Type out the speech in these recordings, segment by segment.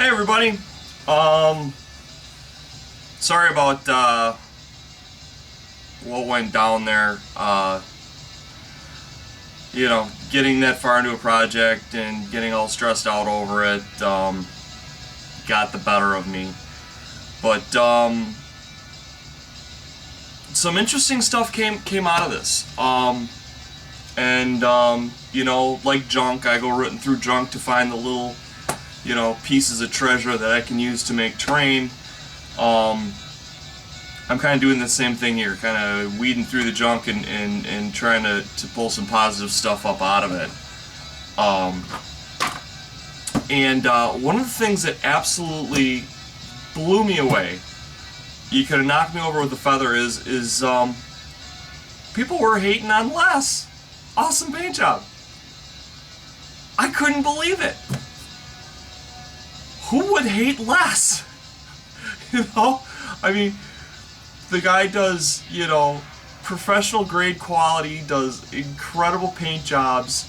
Hey everybody. Sorry about what went down there. Getting that far into a project and getting all stressed out over it got the better of me. But some interesting stuff came out of this. Like junk, I go rooting through junk to find the little pieces of treasure that I can use to make terrain. I'm kind of doing the same thing here, kind of weeding through the junk and trying to pull some positive stuff up out of it. One of the things that absolutely blew me away, you could have knocked me over with a feather, is people were hating on Les. Awesome paint job. I couldn't believe it. Who would hate Les? I mean, the guy does, professional grade quality, does incredible paint jobs,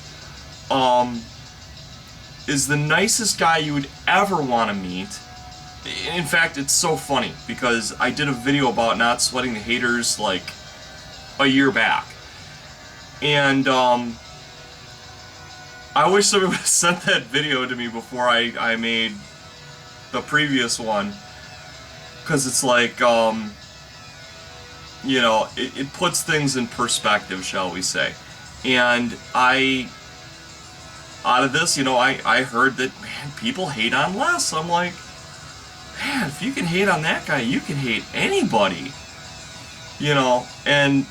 is the nicest guy you would ever want to meet. In fact, it's so funny because I did a video about not sweating the haters like a year back. And I wish somebody would have sent that video to me before I made the previous one, because it's like, it puts things in perspective, shall we say. And out of this, I heard that, man, people hate on Les. I'm like, man, if you can hate on that guy, you can hate anybody. And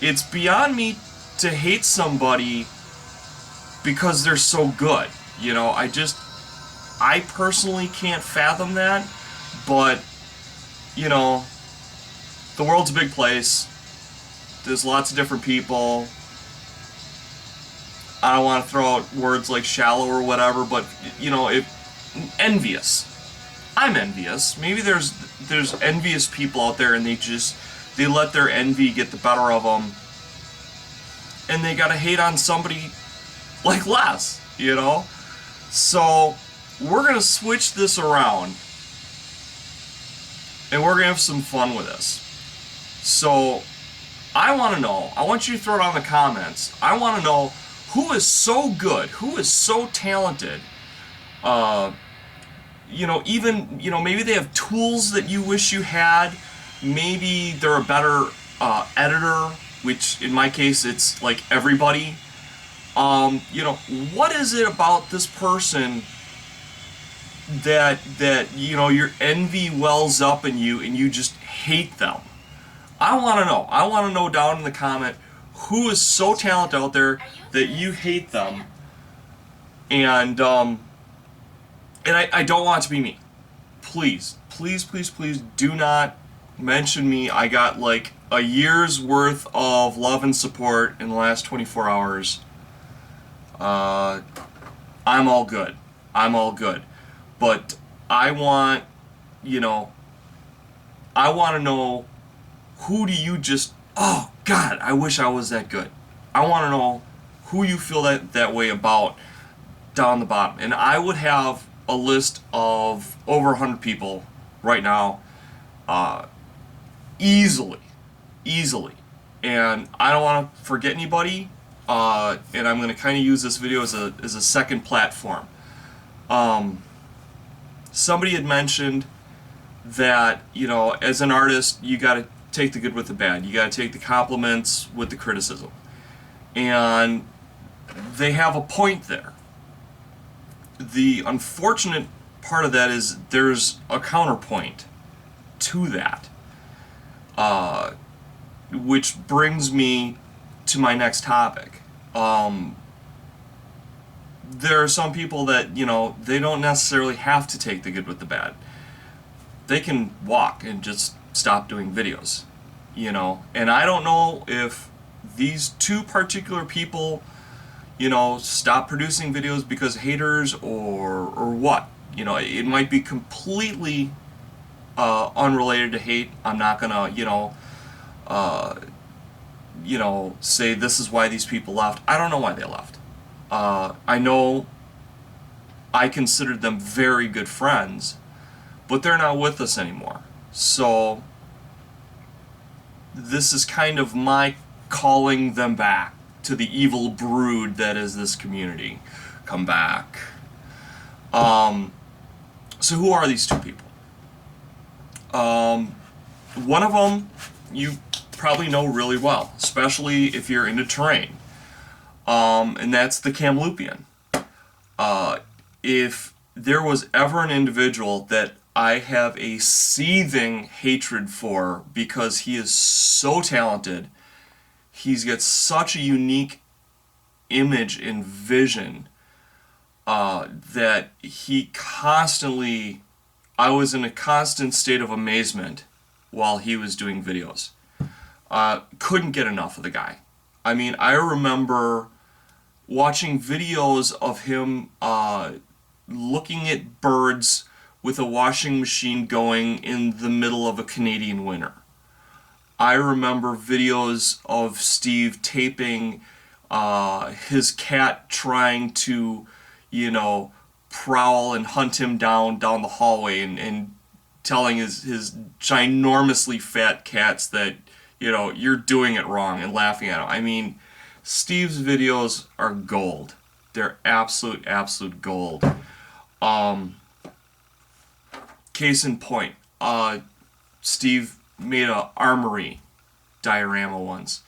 it's beyond me to hate somebody because they're so good. I personally can't fathom that, but, the world's a big place. There's lots of different people. I don't want to throw out words like shallow or whatever, but, envious. I'm envious. Maybe there's envious people out there and they let their envy get the better of them, and they gotta hate on somebody like Les, So, we're gonna switch this around, and we're gonna have some fun with this. So, I want you to throw it on the comments. I want to know who is so good, who is so talented, maybe they have tools that you wish you had, maybe they're a better editor, which in my case it's like everybody. What is it about this person that your envy wells up in you and you just hate them? I want to know. I want to know down in the comment who is so talented out there that you hate them. And I don't want it to be me. Please, please, please, please do not mention me. I got like a year's worth of love and support in the last 24 hours. I'm all good. I'm all good. But I want to know, who do you just, oh God, I wish I was that good. I want to know who you feel that way about down the bottom. And I would have a list of over 100 people right now, easily. And I don't want to forget anybody, and I'm going to kind of use this video as a second platform. Somebody had mentioned that, as an artist, you got to take the good with the bad. You got to take the compliments with the criticism. And they have a point there. The unfortunate part of that is there's a counterpoint to that. Which brings me to my next topic. There are some people that, they don't necessarily have to take the good with the bad. They can walk and just stop doing videos, and I don't know if these two particular people, stop producing videos because haters or what. It might be completely unrelated to hate. I'm not gonna, say this is why these people left. I don't know why they left. I know I considered them very good friends, but they're not with us anymore. So this is kind of my calling them back to the evil brood that is this community. Come back. So who are these two people? One of them you probably know really well, especially if you're into terrain, and that's the Cam Lupian. If there was ever an individual that I have a seething hatred for because he is so talented, he's got such a unique image and vision, that he constantly, I was in a constant state of amazement while he was doing videos. Couldn't get enough of the guy. I mean, I remember watching videos of him looking at birds with a washing machine going in the middle of a Canadian winter. I remember videos of Steve taping his cat trying to, prowl and hunt him down the hallway, and telling his ginormously fat cats that, you're doing it wrong, and laughing at him. I mean, Steve's videos are gold. They're absolute gold. Case in point, Steve made an armory diorama once,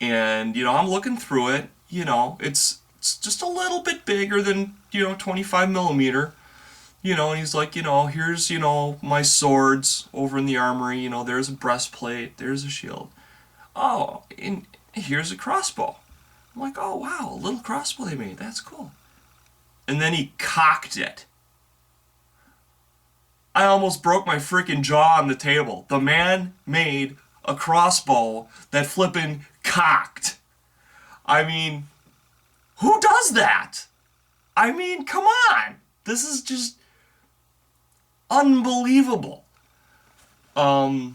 and I'm looking through it. It's just a little bit bigger than 25 millimeter. And he's like, here's my swords over in the armory. There's a breastplate, there's a shield. Oh, and here's a crossbow. I'm like, oh wow, a little crossbow they made. That's cool. And then he cocked it. I almost broke my freaking jaw on the table. The man made a crossbow that flippin' cocked. I mean, who does that? I mean, come on. This is just unbelievable. That's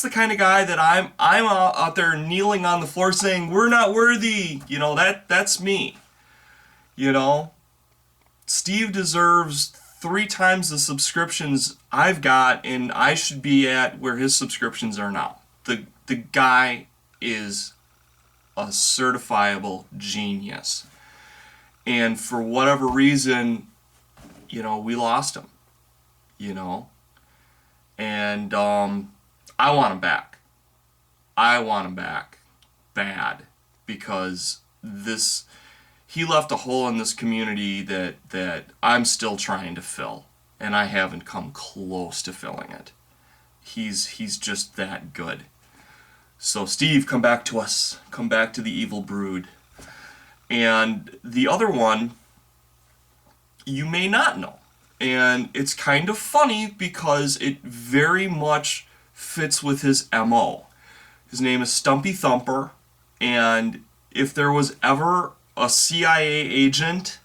the kind of guy that I'm out there kneeling on the floor saying, we're not worthy. That's me. Steve deserves 3 times the subscriptions I've got, and I should be at where his subscriptions are now. The guy is a certifiable genius. And for whatever reason, we lost him. And I want him back. I want him back bad, because he left a hole in this community that I'm still trying to fill, and I haven't come close to filling it. He's just that good. So Steve, come back to us. Come back to the evil brood. And the other one, you may not know. And it's kind of funny because it very much fits with his MO. His name is Stumpy Thumper, and if there was ever a CIA agent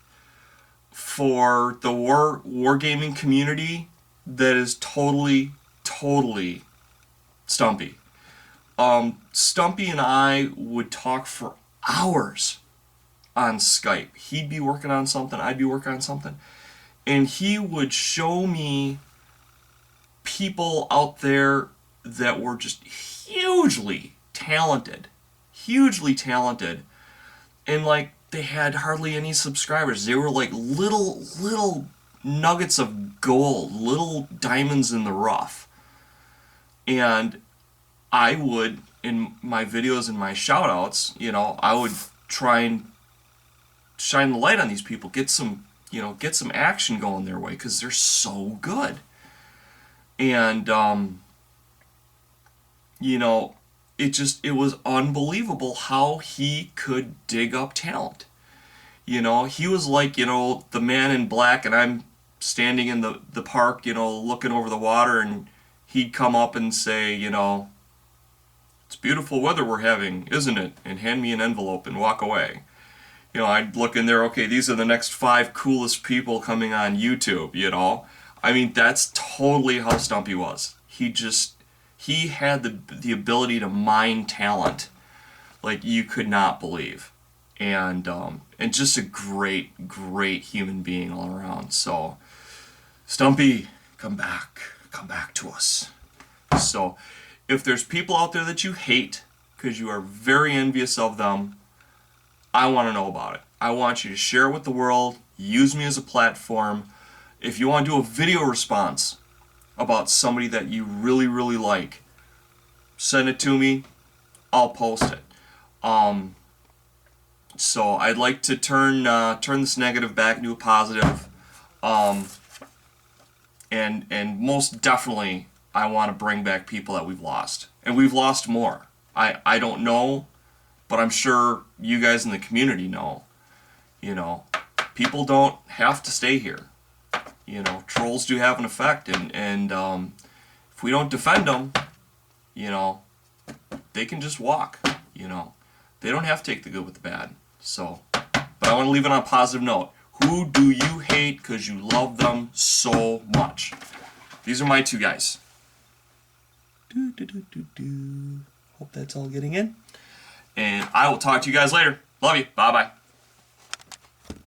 for the wargaming community, that is totally Stumpy. Stumpy and I would talk for hours on Skype. He'd be working on something, I'd be working on something, and he would show me people out there that were just hugely talented, and like they had hardly any subscribers. They were like little nuggets of gold, little diamonds in the rough. And I would, in my videos and my shout-outs, I would try and shine the light on these people, get some action going their way, because they're so good. And, it was unbelievable how he could dig up talent. He was like, the man in black, and I'm standing in the park, looking over the water, and he'd come up and say, it's beautiful weather we're having, isn't it? And hand me an envelope and walk away. I'd look in there, okay, these are the next 5 coolest people coming on YouTube, I mean, that's totally how Stumpy was. He had the ability to mine talent like you could not believe. and just a great human being all around. So Stumpy, come back to us. So if there's people out there that you hate because you are very envious of them, I want to know about it. I want you to share it with the world. Use me as a platform. If you want to do a video response about somebody that you really like, send it to me. I'll post it. So I'd like to turn this negative back into a positive. And most definitely, I want to bring back people that we've lost. And we've lost more. I don't know, but I'm sure you guys in the community know. You know, people don't have to stay here. You know, trolls do have an effect, and if we don't defend them, you know, they can just walk. You know, they don't have to take the good with the bad. So, but I want to leave it on a positive note. Who do you hate because you love them so much? These are my two guys. Hope that's all getting in. And I will talk to you guys later. Love you. Bye-bye.